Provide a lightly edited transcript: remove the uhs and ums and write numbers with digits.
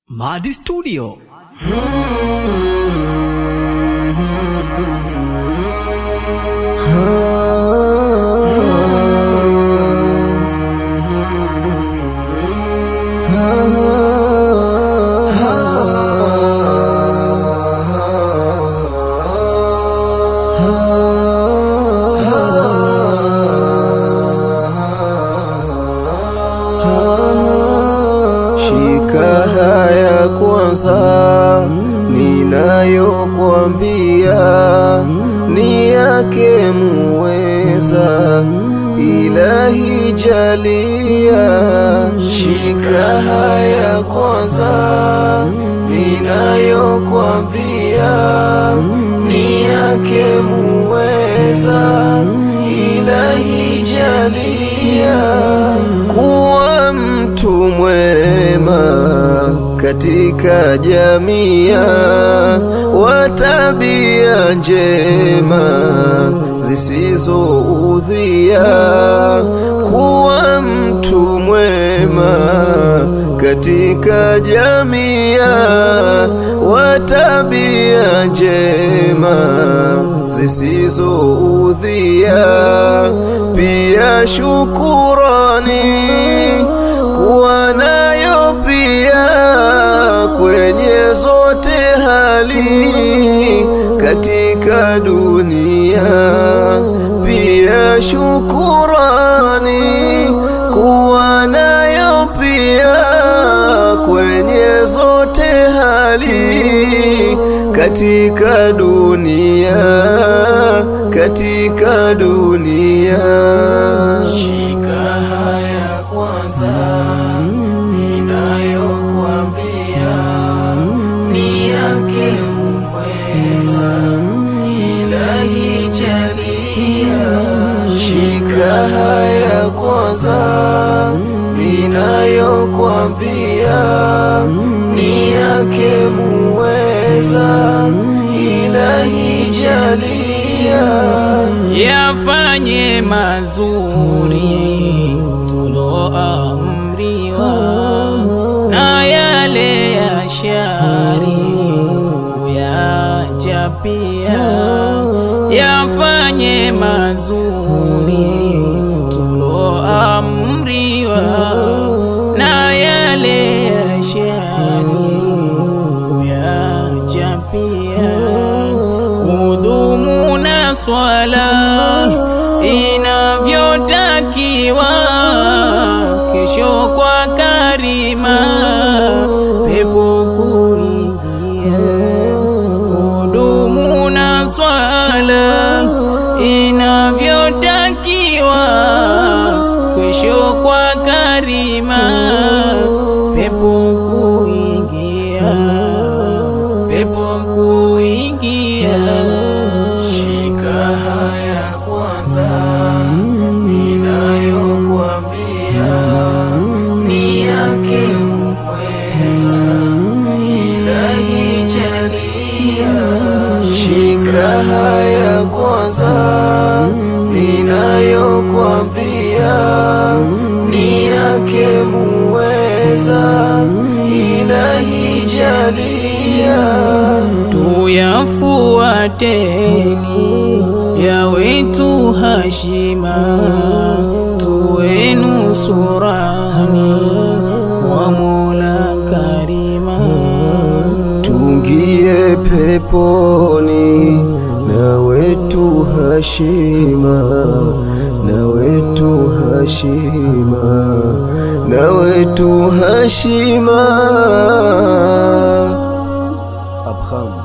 Madi Studio. Shika haya kwanza ninayokuambia, ni yake muweza, Ilahi jalia. Shika haya kwanza ninayokuambia, ni yake muweza, Ilahi jalia. Kuwa mtu mwema katika jamii, wa tabia njema zisizoudhia. Kuwa mtu mwema katika jamii, wa tabia njema zisizoudhia. Pia shukurani kuwa nayo pia kwenye zote hali katika dunia. Pia shukurani kuwa nayo pia kwenye zote hali katika dunia, katika dunia. Shika haya kwanza ninayokuambia, ni yake muweza, Ilahi jalia. Shika haya kwanza ninayokuambia, ni yake muweza, Ilahi jalia. Yafanye mazuri tuloamriwa, na yale ya shari uyacha pia. Yafanye mazuri tuloamriwa, na yale ya shari uyacha pia. Hudumu na swala inavyotakiwa, kesho kwa karima pepo kuingia. Hudumu na swala inavyotakiwa, kesho kwa karima pepo kuingia, pepo kuingia. Shika haya kwanza ninayokuambia, ni yake muweza, Ilahi jalia. Shika haya kwanza ninayokuambia, ni yake muweza, Ilahi jalia. Tuyafuateni yawetu hashima, tuwe nusurani wa Mola Karima. Tungie peponi na wetu hashima, na wetu hashima, na wetu hashima. Abkham.